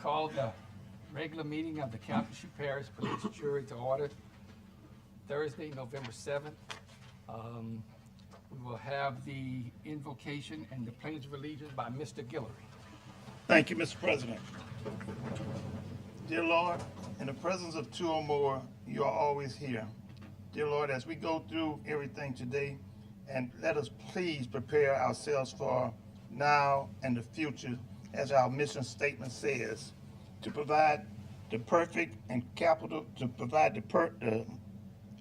call the regular meeting of the Calcasieu Parish Police Jury to order Thursday, November 7th. We will have the invocation and the pledge of allegiance by Mr. Guillory. Thank you, Mr. President. Dear Lord, in the presence of two or more, you are always here. Dear Lord, as we go through everything today, and let us please prepare ourselves for now and the future, as our mission statement says, to provide the perfect and capital, to provide the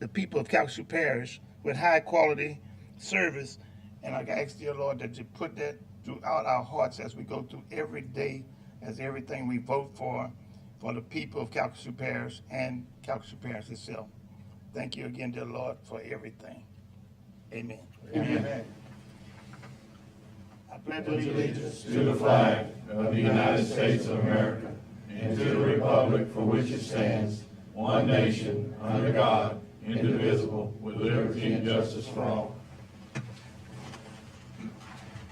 people of Calcasieu Parish with high quality service. And I ask, dear Lord, that you put that throughout our hearts as we go through every day, as everything we vote for the people of Calcasieu Parish and Calcasieu Parish itself. Thank you again, dear Lord, for everything. Amen. Amen. I pledge Allegiance to the flag of the United States of America and to the republic for which it stands, one nation, under God, indivisible, with liberty and justice for all.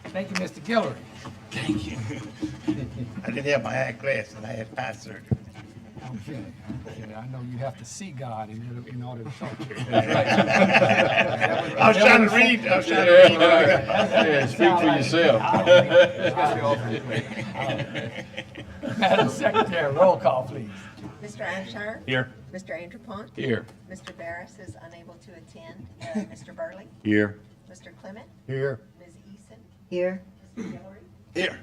Thank you, Mr. Guillory. Thank you. I didn't have my eye glasses. I had eye surgery. Okay. I know you have to see God in order to talk to him. I was trying to read. Yeah, speak for yourself. Madam Secretary, roll call, please. Mr. Abshire? Here. Mr. Andrew Pont? Here. Mr. Barris is unable to attend. Mr. Burley? Here. Mr. Clement? Here. Ms. Eason? Here. Mr. Guillory? Here.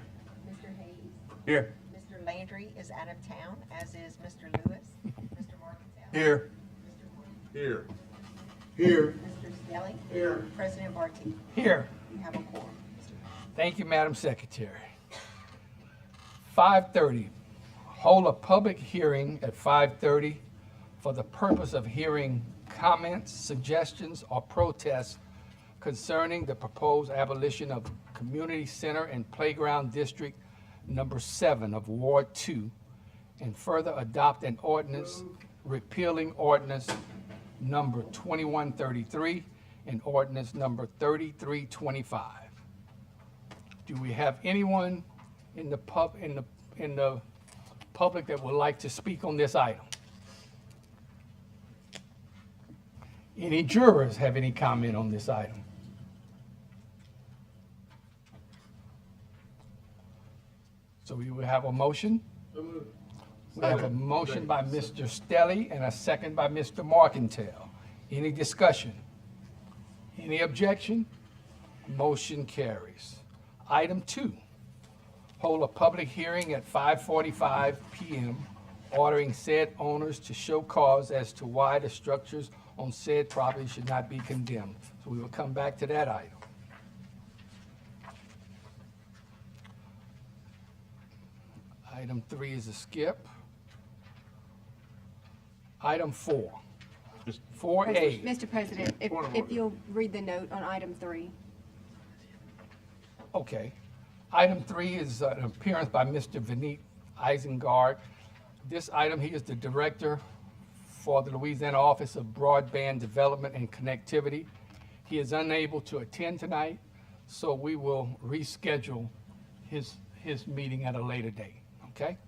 Mr. Hayes? Here. Mr. Landry is out of town, as is Mr. Lewis. Mr. Markentile? Here. Mr. Quinn? Here. Here. Mr. Stelling? Here. President Barty? Here. You have a quorum. Thank you, Madam Secretary. 5:30, hold a public hearing at 5:30 for the purpose of hearing comments, suggestions, or protests concerning the proposed abolition of Community Center and Playground District Number 7 of Ward 2, and further adopt an ordinance repealing ordinance number 2133 and ordinance number 3325. Do we have anyone in the public that would like to speak on this item? Any jurors have any comment on this item? So we will have a motion. We have a motion by Mr. Stelly and a second by Mr. Markentile. Any discussion? Any objection? Motion carries. Item 2, hold a public hearing at 5:45 p.m. ordering said owners to show cause as to why the structures on said property should not be condemned. So we will come back to that item. Item 3 is a skip. Item 4. 4A. Mr. President, if you'll read the note on item 3. Okay. Item 3 is an appearance by Mr. Vineet Isengard. This item, he is the director for the Louisiana Office of Broadband Development and Connectivity. He is unable to attend tonight, so we will reschedule his meeting at a later date, okay?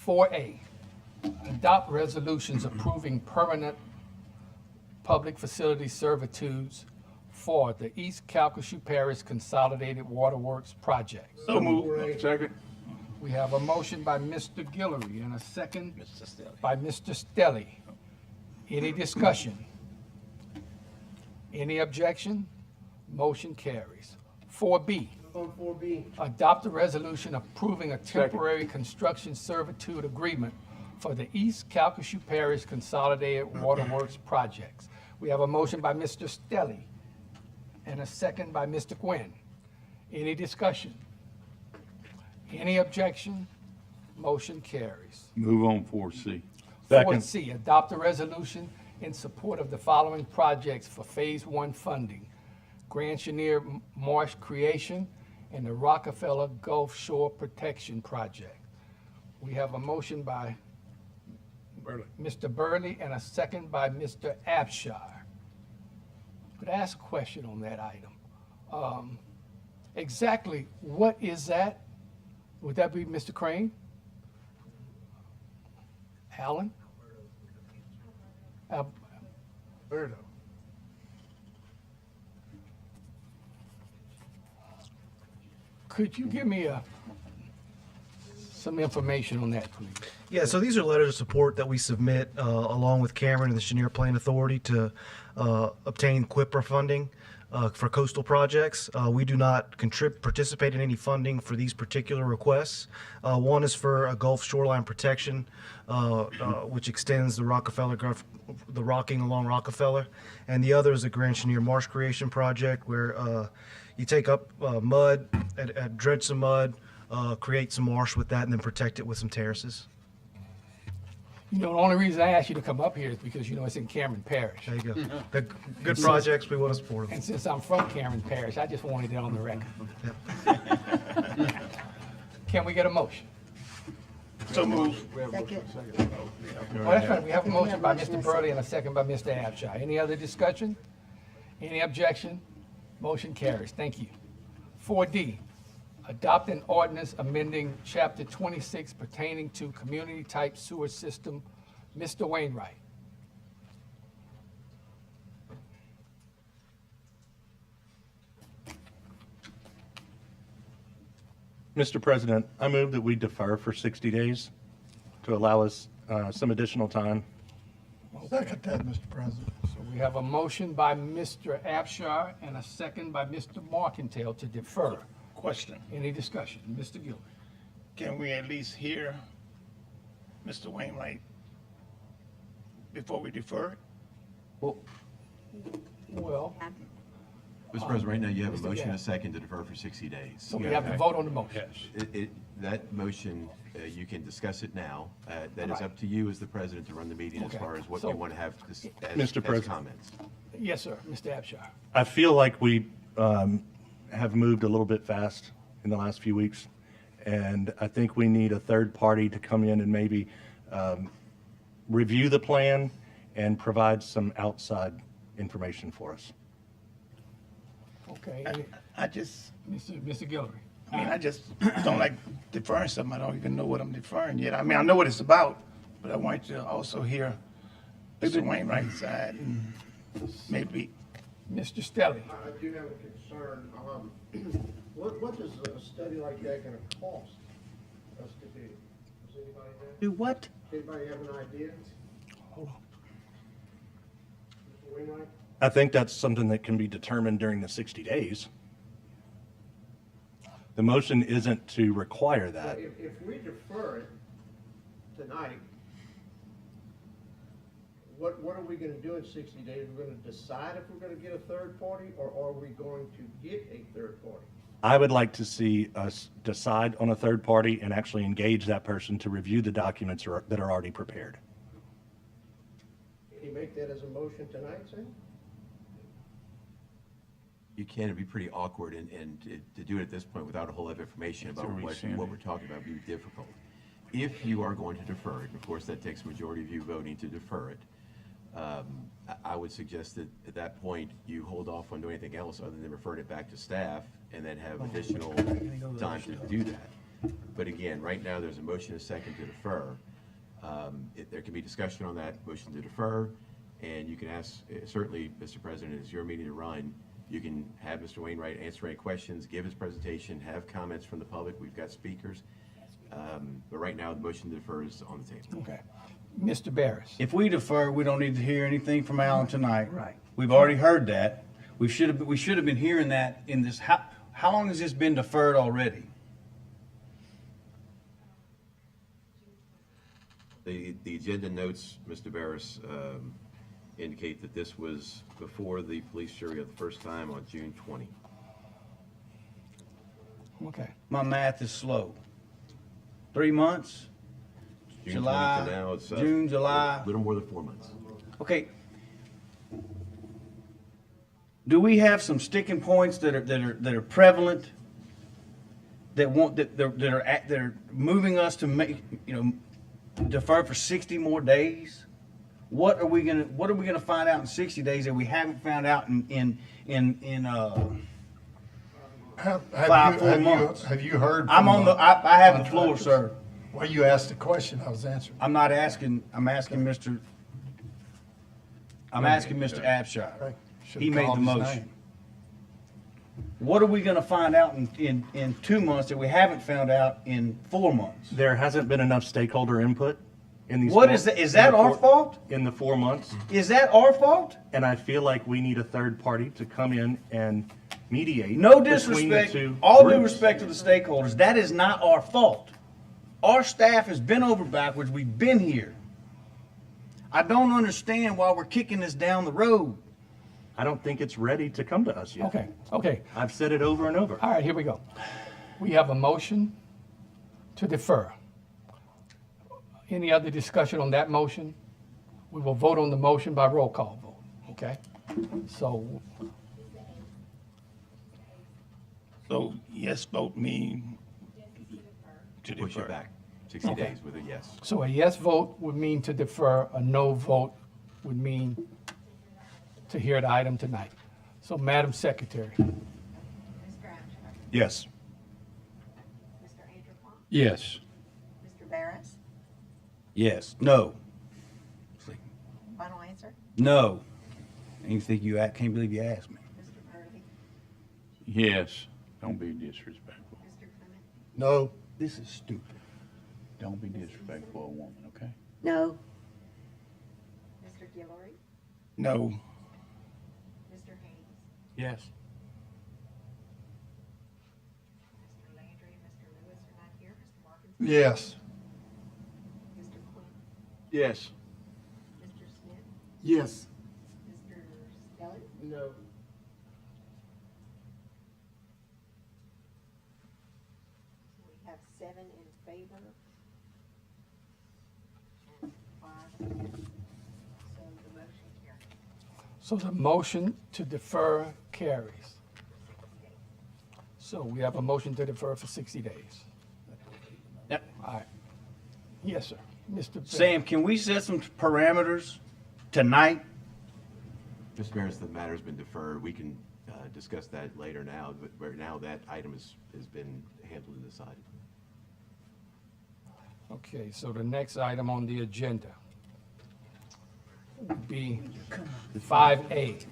4A, adopt resolutions approving permanent public facility servitudes for the East Calcasieu Parish Consolidated Waterworks Project. So moved. Second. We have a motion by Mr. Guillory and a second by Mr. Stelly. Any discussion? Any objection? Motion carries. 4B. On 4B. Adopt a resolution approving a temporary construction servitude agreement for the East Calcasieu Parish Consolidated Waterworks Projects. We have a motion by Mr. Stelly and a second by Mr. Quinn. Any discussion? Any objection? Motion carries. Move on 4C. 4C, adopt a resolution in support of the following projects for Phase 1 funding: Grand Chenier Marsh Creation and the Rockefeller Gulf Shore Protection Project. We have a motion by Mr. Burley and a second by Mr. Abshire. Could I ask a question on that item? Exactly what is that? Would that be Mr. Crane? Alan? Alberto. Could you give me some information on that, please? Yeah, so these are letters of support that we submit along with Cameron and the Chenier Plain Authority to obtain QIPRA funding for coastal projects. We do not participate in any funding for these particular requests. One is for a Gulf shoreline protection, which extends the the rocking along Rockefeller, and the other is a Grand Chenier Marsh Creation Project where you take up mud, dredge some mud, create some marsh with that, and then protect it with some terraces. You know, the only reason I asked you to come up here is because, you know, it's in Cameron Parish. There you go. They're good projects. We want to support them. And since I'm from Cameron Parish, I just wanted it on the record. Can we get a motion? So move. Second. Oh, that's right, we have a motion by Mr. Burley and a second by Mr. Abshire. Any other discussion? Any objection? Motion carries. Thank you. 4D, adopt an ordinance amending Chapter 26 pertaining to community-type sewer system. Mr. Wainwright. Mr. President, I move that we defer for 60 days to allow us some additional time. Second that, Mr. President. So we have a motion by Mr. Abshire and a second by Mr. Markentale to defer. Question. Any discussion? Mr. Gilbert. Can we at least hear Mr. Wainwright before we defer it? Well, Mr. President, right now you have a Mr. motion and Gadd. a second to defer for 60 days. so we have to vote on the motion. That motion, you can discuss it now. That is Right. up to you as the president to run the meeting as Okay. far as what So- you want to have as Mr. President. comments. Yes, sir, Mr. Abshire. I feel like we have moved a little bit fast in the last few weeks, and I think we need a third party to come in and maybe review the plan and provide some outside information for us. Okay, I just, Mr. Guillory. I just don't like deferring something. I don't even know what I'm deferring yet. I mean, I know what it's about, but I want you to also hear Mr. Wainwright's side and maybe. Mr. Stelly. I do have a concern. What does a study like that gonna cost us to do? Does anybody know? Do what? Anybody have an idea? Hold on. Mr. Wainwright? I think that's something that can be determined during the 60 days. The motion isn't to require that. If we defer it tonight, what are we gonna do in 60 days? We're gonna decide if we're gonna get a third party, or are we going to get a third party? I would like to see us decide on a third party and actually engage that person to review the documents that are already prepared. Can you make that as a motion tonight, Sam? You can, it'd be pretty awkward, and to do it at this point without a whole lot of information about what we're talking about would be difficult. If you are going to defer it, and of course that takes a majority of you voting to defer it, I would suggest that at that point, you hold off on doing anything else other than referring it back to staff and then have additional time to do that. But again, right now, there's a motion and a second to defer. There can be discussion on that motion to defer, and you can ask, certainly, Mr. President, it's your meeting to run. You can have Mr. Wainwright answer any questions, give his presentation, have comments from the public. We've got speakers. But right now, the motion to defer is on the table. Okay. Mr. Barris. If we defer, we don't need to hear anything from Alan tonight. Right. We've already heard that. We should have been hearing that in this. How long has this been deferred already? The agenda notes, Mr. Barris, indicate that this was before the police jury the first time on June 20. Okay. My math is slow. 3 months? June July, 20 to now, it's June, July. a little more than 4 months. Okay. Do we have some sticking points that are prevalent that are moving us to make, defer for 60 more days? What are we gonna find out in 60 days that we haven't found out in Have 4 you, months. have you heard? I'm from on the, I have the floor, contractors? sir. Well, you asked the question, I was answering. I'm not asking, I'm asking Mr. Abshire. Okay. Should've He made the called his motion. name. What are we gonna find out in 2 months that we haven't found out in 4 months? There hasn't been enough stakeholder input in these. What four- is that, is in the that our four- fault? In the 4 months. Is that our fault? And I feel like we need a third party to come in and mediate. No between the disrespect, two all due groups. respect to the stakeholders, that is not our fault. Our staff has been over backwards, we've been here. I don't understand why we're kicking this down the road. I don't think it's ready to come to us yet. Okay. I've said it over and over. All right, here we go. We have a motion to defer. Any other discussion on that motion? We will vote on the motion by roll call vote, okay? So, So yes vote mean to Push defer. it back 60 days with a yes. so a yes vote would mean to defer, a no vote would mean to hear the item tonight. So, Madam Secretary, Mr. Abshire, Yes. Mr. Angelpont, Yes. Mr. Barris, Yes. No. final answer, No. Can't believe you asked me. Mr. Burley, Yes. Don't be disrespectful. Mr. Clement, No, This is stupid. Don't be disrespectful of a woman, okay? No. Mr. Guillory, No. Mr. Haynes, Yes. Mr. Landry, and Mr. Lewis are not here, Mr. Morgan, yes, Mr. Quinn, Yes. Mr. Smith, yes, Mr. Stelling, no, we have 7 in favor and 5 against. So the motion carries. so the motion to defer carries. So we have a motion to defer for 60 days. Yep. All right. Yes, sir. Mr. Barris. Sam, can we set some parameters tonight? Mr. Barris, the matter's been deferred. We can discuss that later now, but right now that item has been handled and decided. Okay, so the next item on the agenda would be 5A.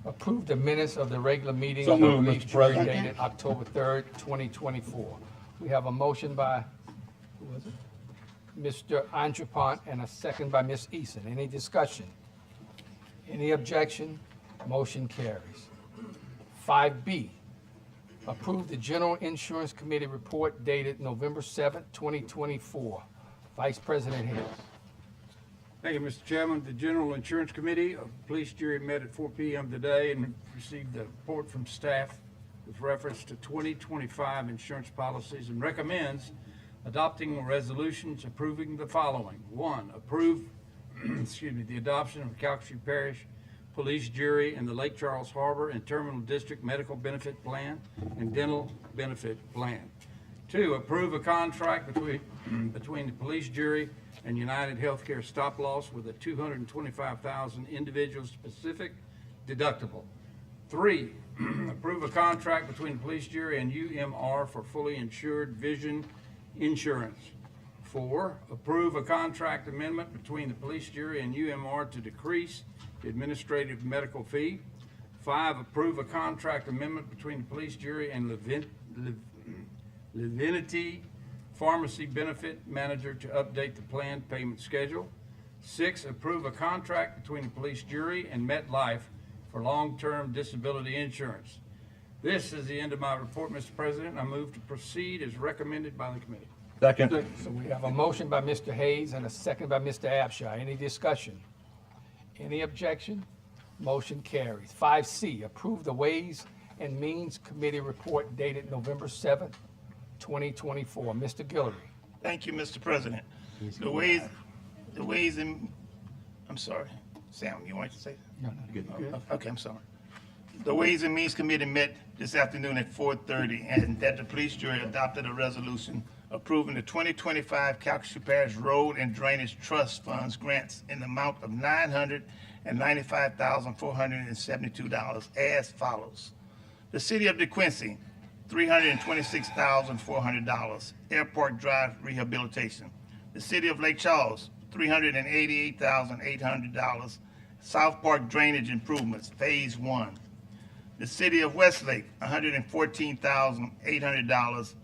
Approve the minutes of the regular meeting So of the moved, police Mr. jury President. dated October 3rd, 2024. We have a motion by, who was it? Mr. Angelpont and a second by Ms. Eason. Any discussion? Any objection? Motion carries. 5B, approve the General Insurance Committee report dated November 7th, 2024. Vice President Hales. Thank you, Mr. Chairman. The General Insurance Committee of Police Jury met at 4 p.m. today and received a report from staff with reference to 2025 insurance policies and recommends adopting resolutions approving the following. 1, approve, the adoption of Calcasieu Parish Police Jury and the Lake Charles Harbor and Terminal District Medical Benefit Plan and Dental Benefit Plan. 2, approve a contract between the police jury and United Healthcare Stop Loss with a $225,000 individual specific deductible. 3, approve a contract between the police jury and UMR for fully insured vision insurance. 4, approve a contract amendment between the police jury and UMR to decrease the administrative medical fee. 5, approve a contract amendment between the police jury and Levinity Pharmacy Benefit Manager to update the planned payment schedule. 6, approve a contract between the police jury and MetLife for long-term disability insurance. This is the end of my report, Mr. President. I move to proceed as recommended by the committee. Second. So we have a motion by Mr. Hayes and a second by Mr. Abshire. Any discussion? Any objection? Motion carries. 5C, approve the Ways and Means Committee report dated November 7th, 2024. Mr. Guillory. Thank you, Mr. President. The ways and, I'm sorry, Sam, you want to say? No, Okay, I'm sorry. The Ways and Means Committee met this afternoon at 4:30, and that the police jury adopted a resolution approving the 2025 Calcasieu Parish Road and Drainage Trust Funds grants in the amount of $995,472 as follows. The City of DeQuincy, $326,400. Airport Drive rehabilitation. The City of Lake Charles, $388,800. South Park drainage improvements, Phase 1. The City of Westlake, $114,800.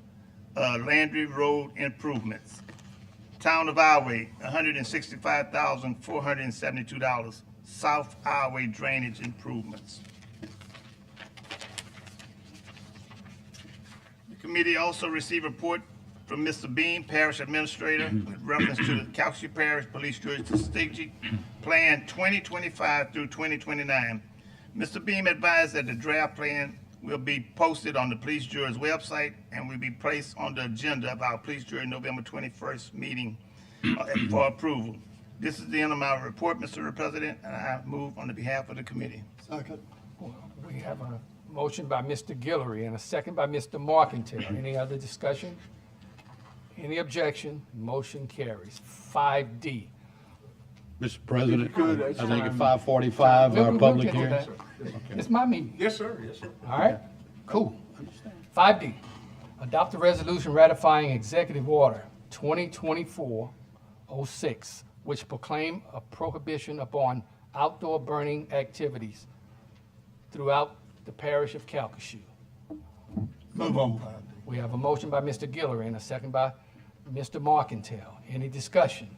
Landry Road improvements. Town of Iowa, $165,472. South Iowa drainage improvements. The committee also received a report from Mr. Bean, Parish Administrator, with reference to the Calcasieu Parish Police Jury Strategic Plan 2025 through 2029. Mr. Beam advised that the draft plan will be posted on the police jury's website and will be placed on the agenda of our police jury November 21st meeting for approval. This is the end of my report, Mr. President, and I move on the behalf of the committee. Second. We have a motion by Mr. Guillory and a second by Mr. Markentile. Any other discussion? Any objection? Motion carries. 5D. Mr. President, I think at 5:45, our We'll public get to hearing. that. It's my meeting. Yes, sir, yes, sir. All right, cool. 5D, adopt a resolution ratifying Executive Order 2024-06, which proclaim a prohibition upon outdoor burning activities throughout the parish of Calcasieu. Move on. We have a motion by Mr. Guillory and a second by Mr. Markentile. Any discussion?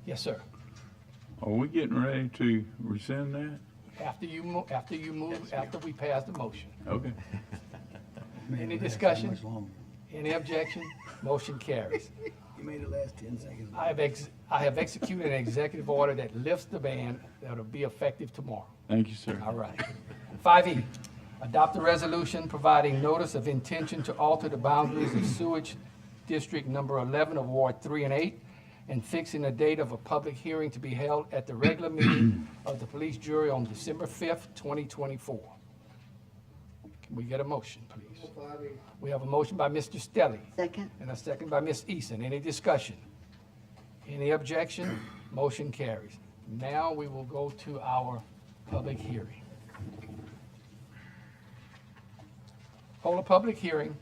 Yes, sir. Are we getting ready to rescind that? After we pass the motion. Okay. Any discussion? Any objection? Motion carries. You made it last 10 seconds. I have executed an executive order that lifts the ban that'll be effective tomorrow. Thank you, sir. All right. 5E, adopt a resolution providing notice of intention to alter the boundaries of sewage district number 11 of Ward 3 and 8 and fixing a date of a public hearing to be held at the regular meeting of the police jury on December 5th, 2024. Can we get a motion, please? We have a motion by Mr. Stelly. Second. And a second by Ms. Eason. Any discussion? Any objection? Motion carries. Now we will go to our public hearing. Hold a public hearing,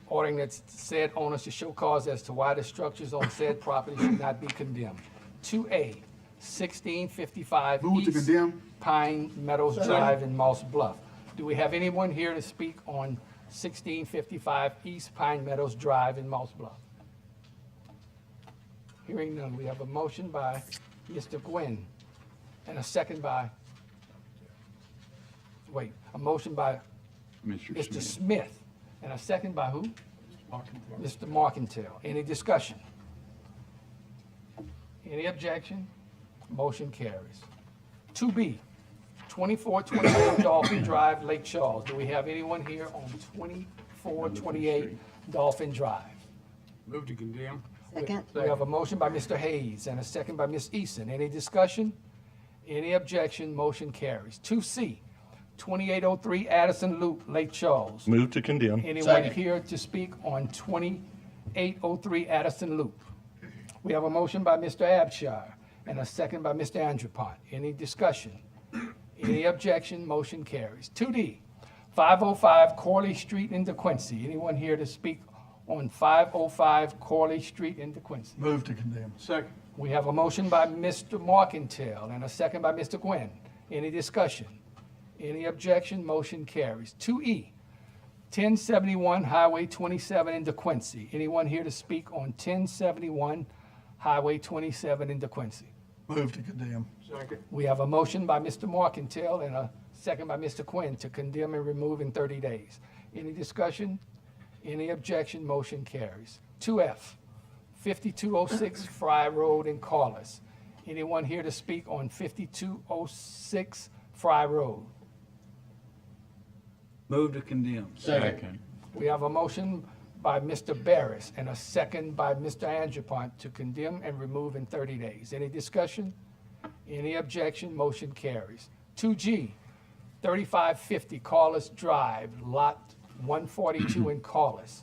ordering that said owners to show cause as to why the structures on said property should not be condemned. 2A, 1655 Move to East condemn. Pine Meadows Drive in Moss Bluff. Do we have anyone here to speak on 1655 East Pine Meadows Drive in Moss Bluff? Hearing none, we have a motion by Mr. Gwynn and a second by, a motion by Mr. Mr. Smith. Smith and a second by who? Mr. Markentile. Any discussion? Any objection? Motion carries. 2B, 2428 Dolphin Drive, Lake Charles. Do we have anyone here on 2428 Dolphin Drive? Move to condemn. Second. We have a motion by Mr. Hayes and a second by Ms. Eason. Any discussion? Any objection? Motion carries. 2C, 2803 Addison Loop, Lake Charles. Move to condemn. Anyone here to speak on 2803 Addison Loop? We have a motion by Mr. Abshire and a second by Mr. Andrepont. Any discussion? Any objection? Motion carries. 2D, 505 Corley Street in DeQuincy. Anyone here to speak on 505 Corley Street in DeQuincy? Move to condemn. Second. We have a motion by Mr. Markentile and a second by Mr. Gwynn. Any discussion? Any objection? Motion carries. 2E, 1071 Highway 27 in DeQuincy. Anyone here to speak on 1071 Highway 27 in DeQuincy? Move to condemn. Second. We have a motion by Mr. Markentile and a second by Mr. Quinn to condemn and remove in 30 days. Any discussion? Any objection? Motion carries. 2F, 5206 Fry Road in Corliss. Anyone here to speak on 5206 Fry Road? Move to condemn. Second. We have a motion by Mr. Barris and a second by Mr. Andrepont to condemn and remove in 30 days. Any discussion? Any objection? Motion carries. 2G, 3550 Corliss Drive, Lot 142 in Corliss.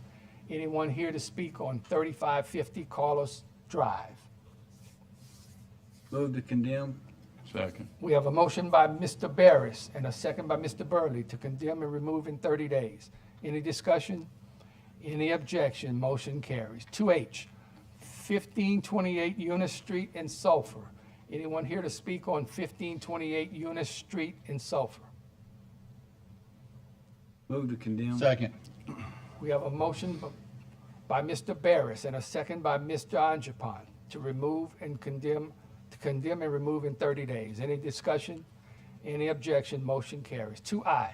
Anyone here to speak on 3550 Corliss Drive? Move to condemn. Second. We have a motion by Mr. Barris and a second by Mr. Burley to condemn and remove in 30 days. Any discussion? Any objection? Motion carries. 2H, 1528 Eunice Street in Sulphur. Anyone here to speak on 1528 Eunice Street in Sulphur? Move to condemn. Second. We have a motion by Mr. Barris and a second by Mr. Anjapon to condemn and remove in 30 days. Any discussion? Any objection? Motion carries. 2I,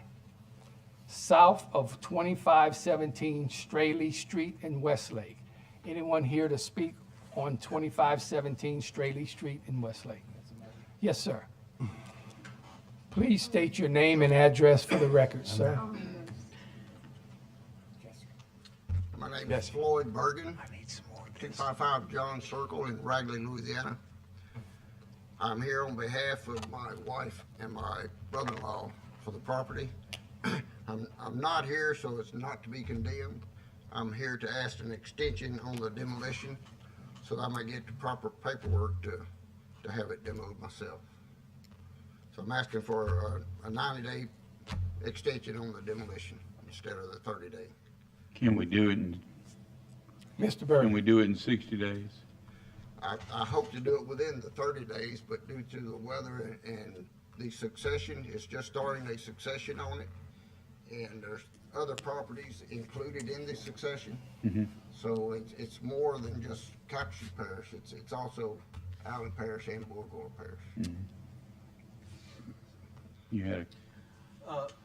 south of 2517 Straley Street in Westlake. Anyone here to speak on 2517 Straley Street in Westlake? Yes, sir. Please state your name and address for the record, sir. My name is Floyd Bergen, 255 John Circle in Ragley, Louisiana. I'm here on behalf of my wife and my brother-in-law for the property. I'm not here, so it's not to be condemned. I'm here to ask an extension on the demolition so that I may get the proper paperwork to have it demoed myself. So I'm asking for a 90-day extension on the demolition instead of the 30-day. Can we do it in, Mr. Burke. can we do it in 60 days? I hope to do it within the 30 days, but due to the weather and the succession, it's just starting a succession on it. And there's other properties included in the succession. So it's more than just Captured Parish. It's also Allen Parish and Borgore Parish. You had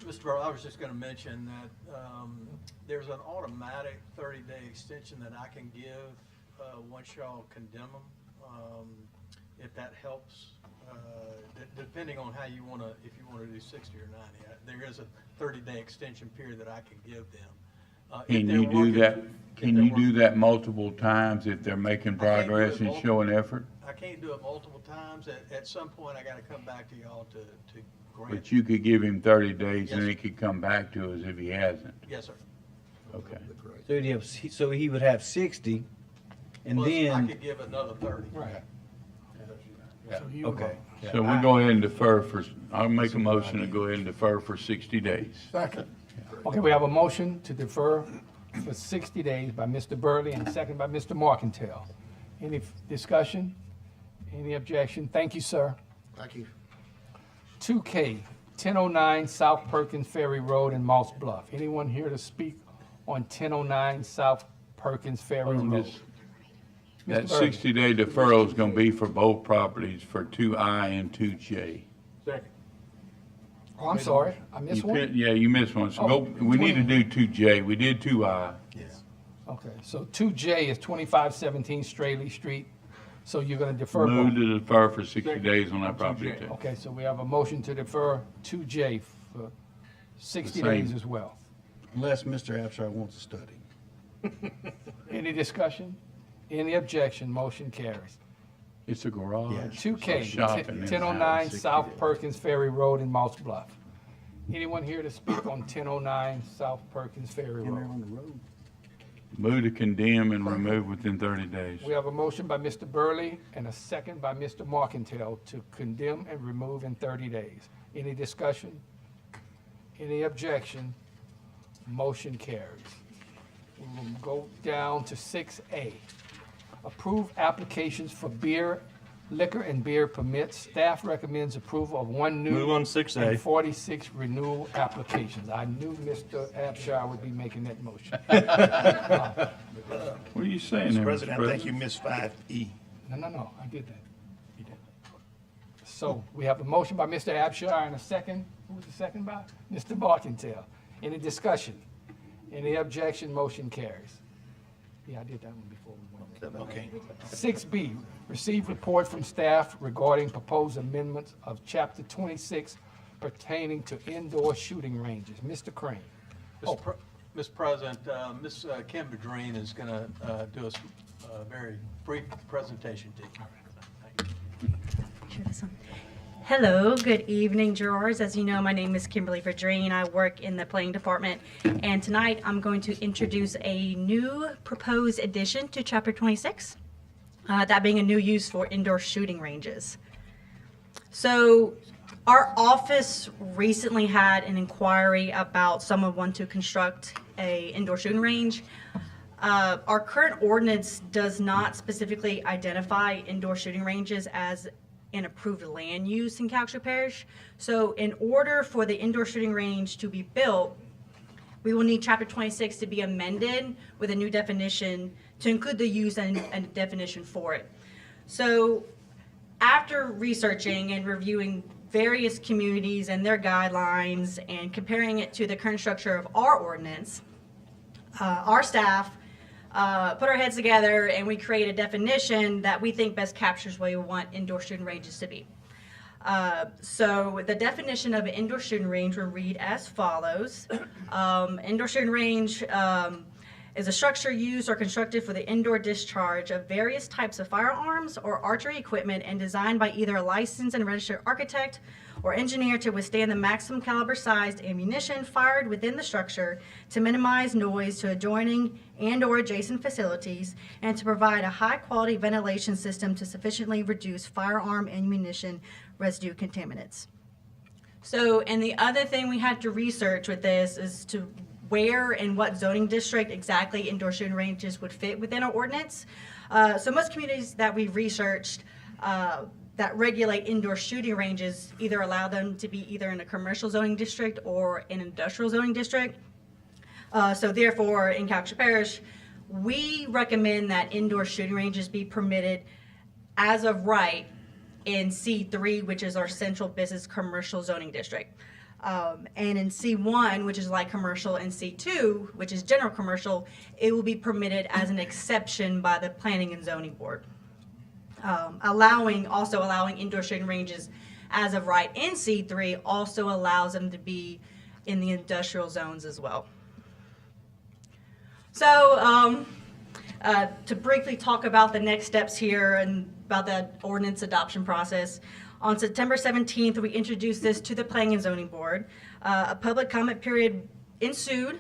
Mr. Burrow, I was just going to mention that there's an automatic 30-day extension that I can give once y'all condemn them, if that helps, depending on how you want to, if you want to do 60 or 90. There is a 30-day extension period that I can give them. Can you do that? Can you do that multiple times if they're making progress and showing effort? I can't do it multiple times. At some point, I got to come back to y'all to grant. But you could give him 30 days and Yes, he could come back to us if he hasn't. Yes, sir. Okay. So he would have 60, and Plus, I then, could give another 30. Right. okay. So we'll go ahead and defer for, I'll make a motion to go ahead and defer for 60 days. Second. Okay, we have a motion to defer for 60 days by Mr. Burley and a second by Mr. Markentile. Any discussion? Any objection? Thank you, sir. Thank you. 2K, 1009 South Perkins Ferry Road in Moss Bluff. Anyone here to speak on 1009 South Perkins Ferry Road? That Mr. Burley. 60-day deferral is going to be for both properties, for 2I and 2J. Second. Oh, I'm sorry, I missed one? Yeah, you missed one. So Oh, we need to do 2J. We did 2I. Okay, so 2J is 2517 Straley Street, so you're gonna defer both? Move to defer for 60 days on that property 2J. too. Okay, so we have a motion to defer 2J for 60 The same. days as well. Unless Mr. Abshire wants to study. Any discussion? Any objection? Motion carries. It's a garage. 2K, Shopping inside 1009 60 South days. Perkins Ferry Road in Moss Bluff. Anyone here to speak on 1009 South Perkins Ferry Road? Move to condemn and remove within 30 days. We have a motion by Mr. Burley and a second by Mr. Markentile to condemn and remove in 30 days. Any discussion? Any objection? Motion carries. We will go down to 6A. Approve applications for beer, liquor, and beer permits. Staff recommends approval of one new Move on 6A. and 46 renewal applications. I knew Mr. Abshire would be making that motion. What are you saying Mr. there, President, Mr. I think you missed 5E. No, I did that. So we have a motion by Mr. Abshire and a second. Who was the second by? Mr. Markentile. Any discussion? Any objection? Motion carries. Yeah, I did that one before we went. Okay. 6B, receive report from staff regarding proposed amendments of Chapter 26 pertaining to indoor shooting ranges. Mr. Crane. Mr. President, Ms. Kim Bedreen is going to do a very brief presentation to you. Sure, this one. Hello, good evening, jurors. As you know, my name is Kimberly Verdreen. I work in the planning department, and tonight I'm going to introduce a new proposed addition to Chapter 26, that being a new use for indoor shooting ranges. So Our office recently had an inquiry about someone wanting to construct a indoor shooting range. Our current ordinance does not specifically identify indoor shooting ranges as an approved land use in Calhoun Parish. So in order for the indoor shooting range to be built, we will need Chapter 26 to be amended with a new definition to include the use and definition for it. So after researching and reviewing various communities and their guidelines and comparing it to the current structure of our ordinance, our staff put our heads together and we create a definition that we think best captures what we want indoor shooting ranges to be. So the definition of an indoor shooting range will read as follows. Indoor shooting range is a structure used or constructed for the indoor discharge of various types of firearms or archery equipment and designed by either a licensed and registered architect or engineer to withstand the maximum caliber sized ammunition fired within the structure, to minimize noise to adjoining and or adjacent facilities, and to provide a high quality ventilation system to sufficiently reduce firearm ammunition residue contaminants. So, and the other thing we had to research with this is to where and what zoning district exactly indoor shooting ranges would fit within our ordinance. So most communities that we've researched that regulate indoor shooting ranges either allow them to be either in a commercial zoning district or an industrial zoning district. So therefore, in Calhoun Parish, we recommend that indoor shooting ranges be permitted as of right in C3, which is our central business commercial zoning district. And in C1, which is light commercial, and C2, which is general commercial, it will be permitted as an exception by the Planning and Zoning Board. Allowing indoor shooting ranges as of right in C3 also allows them to be in the industrial zones as well. So to briefly talk about the next steps here and about the ordinance adoption process, on September 17th, we introduced this to the Planning and Zoning Board. A public comment period ensued,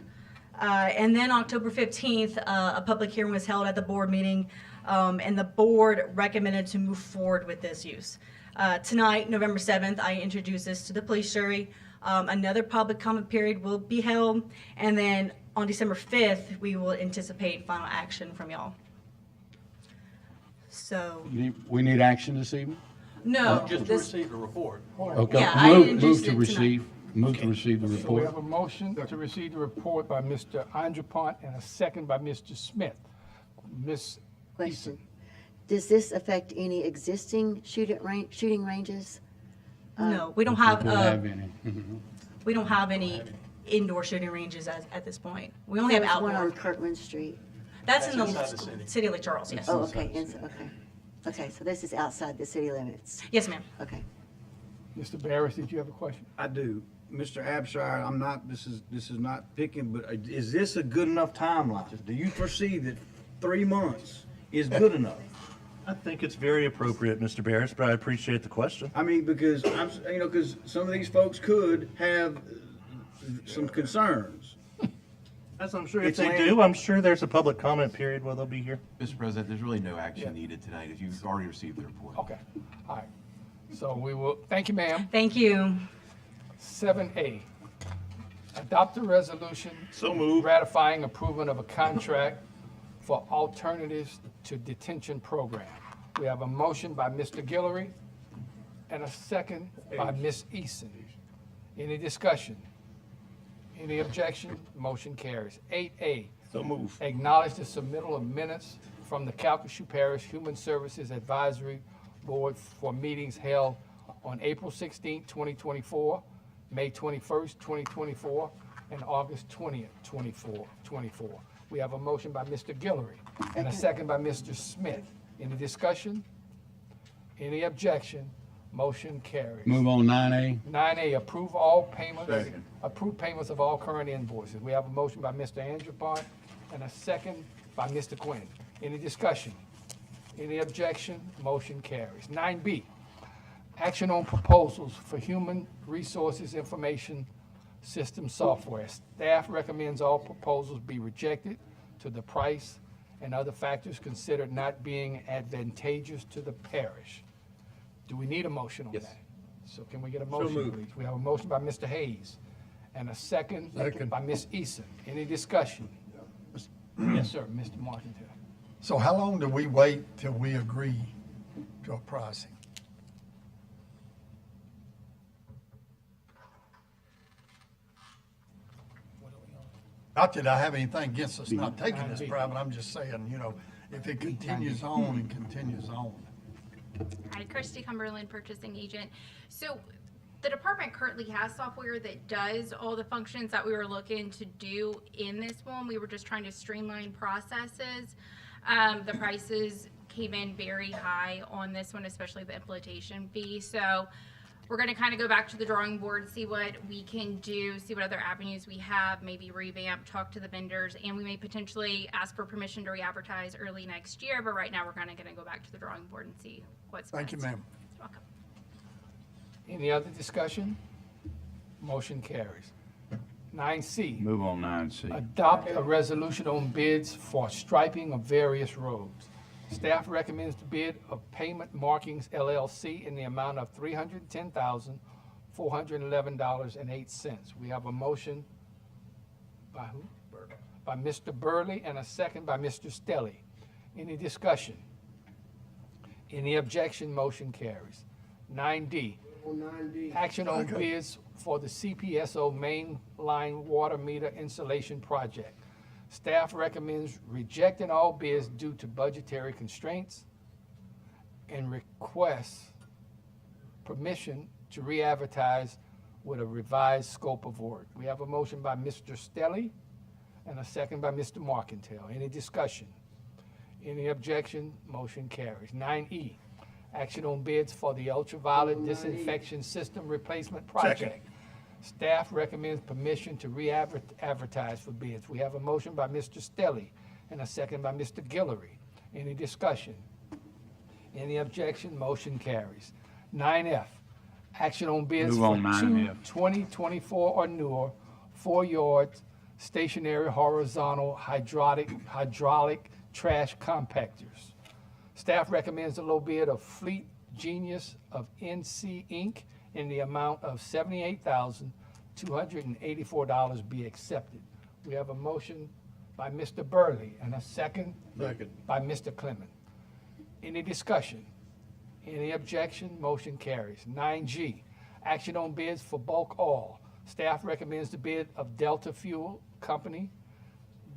and then October 15th, a public hearing was held at the board meeting, and the board recommended to move forward with this use. Tonight, November 7th, I introduced this to the police jury. Another public comment period will be held, and then on December 5th, we will anticipate final action from y'all. So, We need action this evening? no, Just this, received a report. Okay, Yeah, I move introduced to it receive, move to receive the So we report. have a motion to receive the report by Mr. Andrepont and a second by Mr. Smith. Ms. Question. Does this affect any existing shooting ranges? no, we don't have, any. we don't have any indoor shooting ranges at this point. We only have There's one on outdoor. Kirkland Street. That's in inside the the city. city of Lake Charles, yes. Oh, okay, okay. Okay, so this is outside the city limits. Yes, ma'am. Okay. Mr. Barris, did you have a question? I do. Mr. Abshire, I'm not, this is not picking, but is this a good enough timeline? Do you foresee that 3 months is good enough? I think it's very appropriate, Mr. Barris, but I appreciate the question. I mean, because because some of these folks could have some concerns. As I'm sure if It's they land- do, I'm sure there's a public comment period where they'll be here. Mr. President, there's really no action needed tonight if you've already received the report. Okay, all right. So we will, thank you, ma'am. Thank you. 7A, adopt a resolution. So moved. Ratifying approval of a contract for alternatives to detention program. We have a motion by Mr. Guillory and a second by Ms. Eason. Any discussion? Any objection? Motion carries. 8A, So moved. acknowledge the submittal of minutes from the Calhoun Parish Human Services Advisory Board for meetings held on April 16, 2024, May 21st, 2024, and August 20th, 2024. We have a motion by Mr. Guillory and a second by Mr. Smith. Any discussion? Any objection? Motion carries. Move on 9A. 9A, approve all payments. Second. Approve payments of all current invoices. We have a motion by Mr. Andrepont and a second by Mr. Quinn. Any discussion? Any objection? Motion carries. 9B, action on proposals for human resources information system software. Staff recommends all proposals be rejected to the price and other factors considered not being advantageous to the parish. Do we need a motion on Yes. that? So can we get a motion, please? We have a motion by Mr. Hayes and a second by Ms. Eason. Any discussion? Yes, sir, Mr. Martindale. So how long do we wait till we agree to a pricing? Not that I have anything against us not taking this private, I'm just saying, you know, if it continues on and continues on. Hi, Christy Cumberland, purchasing agent. So the department currently has software that does all the functions that we were looking to do in this one. We were just trying to streamline processes. The prices came in very high on this one, especially the implementation fee. So we're going to kind of go back to the drawing board, see what we can do, see what other avenues we have, maybe revamp, talk to the vendors, and we may potentially ask for permission to re-advertise early next year. But right now, we're kind of going to go back to the drawing board and see what's best. Thank you, ma'am. You're welcome. Any other discussion? Motion carries. 9C. Move on 9C. Adopt a resolution on bids for striping of various roads. Staff recommends the bid of Payment Markings LLC in the amount of $310,411.08. We have a motion by who? By Mr. Burley and a second by Mr. Stelly. Any discussion? Any objection? Motion carries. 9D. Action on bids for the CPSO main line water meter installation project. Staff recommends rejecting all bids due to budgetary constraints and requests permission to re-advertise with a revised scope of work. We have a motion by Mr. Stelly and a second by Mr. Markentile. Any discussion? Any objection? Motion carries. 9E, action on bids for the ultraviolet disinfection system replacement project. Staff recommends permission to re-advertise for bids. We have a motion by Mr. Stelly and a second by Mr. Guillory. Any discussion? Any objection? Motion carries. 9F, action on bids Move for on two 9F. 2024 or newer 4-yard stationary horizontal hydraulic trash compactors. Staff recommends a low bid of Fleet Genius of NC Inc. in the amount of $78,284 be accepted. We have a motion by Mr. Burley and a second by Mr. Clement. Any discussion? Any objection? Motion carries. 9G, action on bids for bulk oil. Staff recommends the bid of Delta Fuel Company,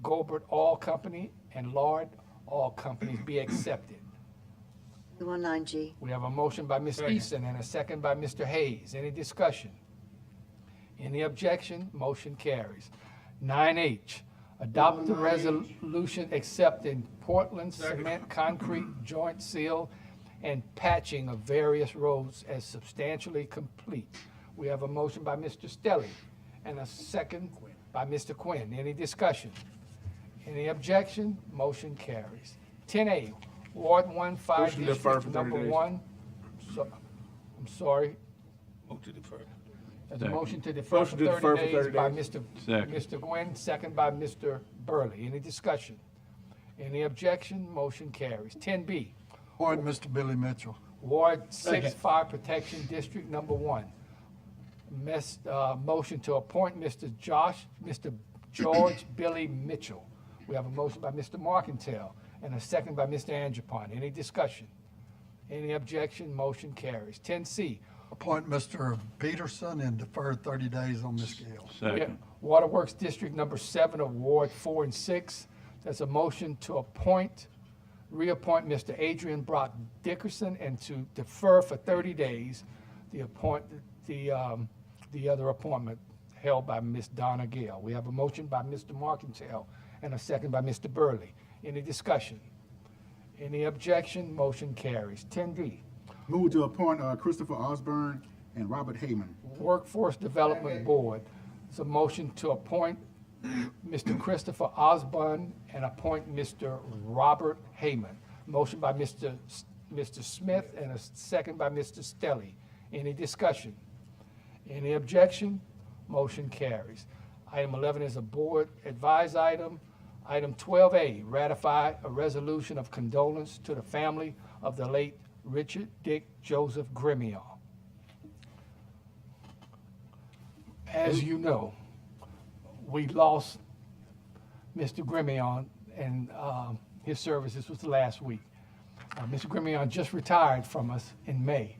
Gobert Oil Company, and Lord Oil Companies be accepted. 9G. We have a motion by Ms. Easton and a second by Mr. Hayes. Any discussion? Any objection? Motion carries. 9H, adopt the resolution accepting Portland cement concrete joint seal and patching of various roads as substantially complete. We have a motion by Mr. Stelly and a second by Mr. Quinn. Any discussion? Any objection? Motion carries. 10A, Ward 1, 5, District Number 1. I'm sorry. Move to defer. There's a motion to defer for 30 days by Mr. Gwynn, second by Mr. Burley. Any discussion? Any objection? Motion carries. 10B, Ward, Mr. Billy Mitchell. Ward 6 Fire Protection District Number 1. Motion to appoint Mr. George Billy Mitchell. We have a motion by Mr. Markentile and a second by Mr. Angelpon. Any discussion? Any objection? Motion carries. 10C, Appoint Mr. Peterson and defer 30 days on Ms. Gale. Second. Waterworks District Number 7 of Ward 4 and 6. There's a motion to reappoint Mr. Adrian Brock Dickerson and to defer for 30 days the other appointment held by Ms. Donna Gale. We have a motion by Mr. Markentile and a second by Mr. Burley. Any discussion? Any objection? Motion carries. 10D, Move to appoint Christopher Osborne and Robert Heyman. Workforce Development Board. It's a motion to appoint Mr. Christopher Osborne and appoint Mr. Robert Heyman. Motion by Mr. Smith and a second by Mr. Stelly. Any discussion? Any objection? Motion carries. Item 11 is a board advised item. Item 12A, ratify a resolution of condolence to the family of the late Richard Dick Joseph Grimion. As you know, we lost Mr. Grimion, and his services was last week. Mr. Grimion just retired from us in May.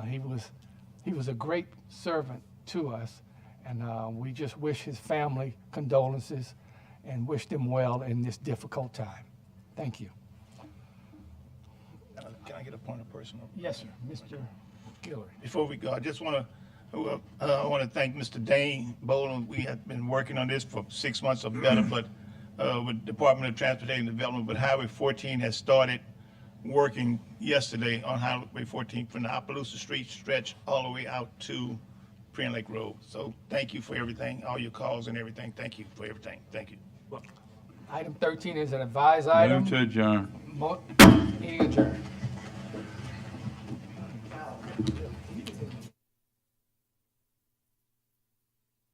He was a great servant to us, and we just wish his family condolences and wish them well in this difficult time. Thank you. Can I get a point of personal? Yes, sir. Mr. Guillory. Before we go, I just want to thank Mr. Dane Boland. We have been working on this for 6 months or better, but with Department of Transportation Development, but Highway 14 has started working yesterday on Highway 14 from the Opelousas Street stretch all the way out to Prairie Lake Road. So thank you for everything, all your calls and everything. Thank you for everything. Thank you. Item 13 is an advised item. Move to adjourn. Meeting adjourned.